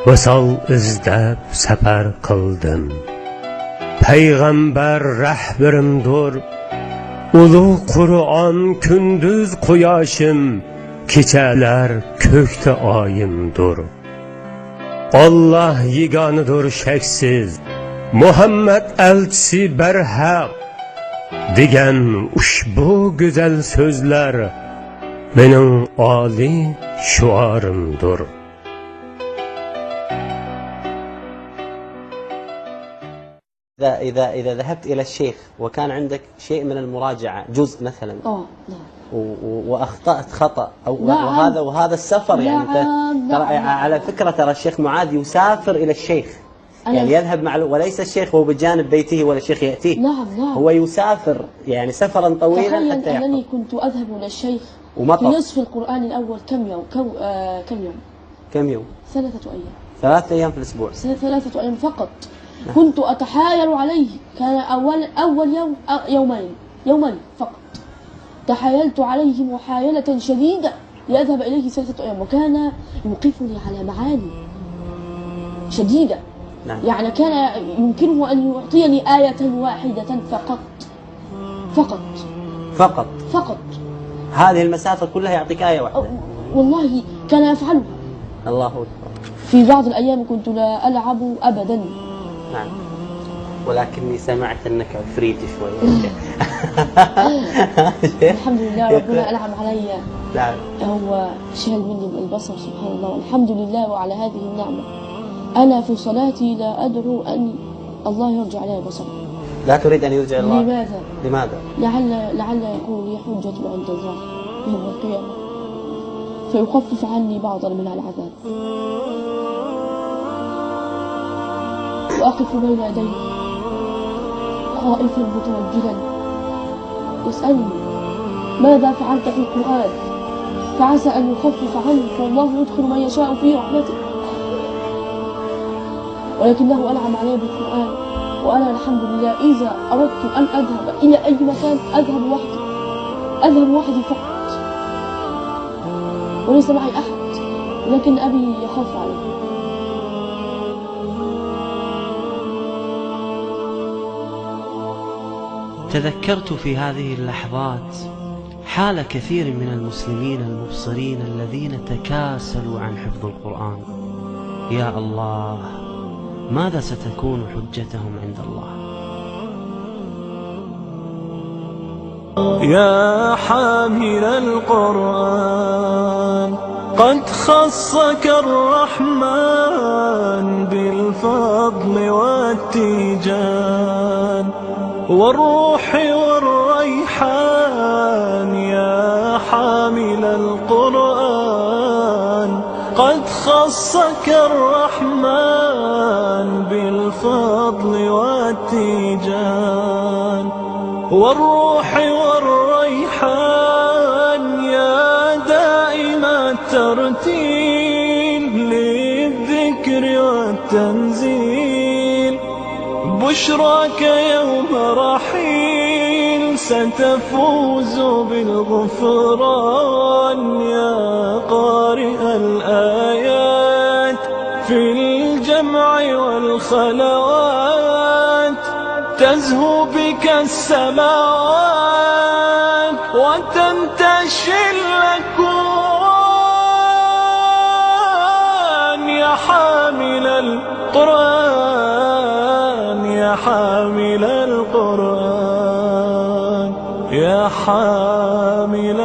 Vısal izlab safar qildim. Payg'ambar rahbarimdir. Ulug' Qur'on kunduz quyoshim, kechalar ko'kda oyimdir. Allah yeganidir shaksiz, Muhammad elchisi barhaq degan ushbu go'zal so'zlar mening oliy shuarimdir. إذا ذهبت إلى الشيخ وكان عندك شيء من المراجعة جزء مثلا نعم وأخطأت خطأ أو نعم. وهذا السفر يعني ترى على فكرة ترى الشيخ معاذ يسافر إلى الشيخ يعني يذهب مع وليس الشيخ هو بجانب بيته ولا الشيخ يأتيه. نعم هو يسافر يعني سفرا طويلا تخيل حتى يحفظ. أنني كنت أذهب إلى الشيخ في نصف القرآن الأول كم يوم 3 أيام 3 أيام في الأسبوع 3 أيام فقط. كنت أتحايل عليه. كان أول يوم يومين فقط تحايلت عليه محايلة شديدة ليذهب إليه 3 أيام وكان يوقفني على معاني شديدة. نعم. يعني كان يمكنه أن يعطيني آية واحدة فقط هذه المسافة كلها يعطيك آية واحدة. والله كان يفعلها. الله أكبر. في بعض الأيام كنت لا ألعب أبدا. نعم. ولكني سمعت أنك عفريت شوي. الحمد لله ربنا أنعم علي. نعم. هو شال مني البصر سبحان الله والحمد لله وعلى هذه النعمة. أنا في صلاتي لا أدعو أن الله يرجع علي بصري. لا تريد أن يرجع الله؟ لماذا؟ لعل يكون لي حجة عند الله يوم القيامة فيخفف عني بعضا من العذاب. وأقف بين يديه خائفا متوجلا يسألني ماذا فعلت في القرآن فعسى أن يخفف عنك والله يدخل من يشاء في رحمته. ولكنه أنعم علي بالقرآن وأنا الحمد لله إذا أردت أن أذهب إلى أي مكان أذهب وحدي فقط وليس معي أحد ولكن أبي يخاف علي. تذكرت في هذه اللحظات حال كثير من المسلمين المبصرين الذين تكاسلوا عن حفظ القرآن. يا الله ماذا ستكون حجتهم عند الله؟ يا حامل القرآن قد خصك الرحمن بالفضل والتيجان والروح والريحان. يا حامل القرآن قد خصك الرحمن بالفضل والتيجان والروح والريحان. يا دائم الترتيل للذكر والتنزيل بشراك يوم رحيل ستفوز بالغفران. يا قارئ الآيات في الجمع والخلوات تزهو بك السماوات وتنتشي الأكوان. يا حامل القرآن يا حامل القرآن يا حامل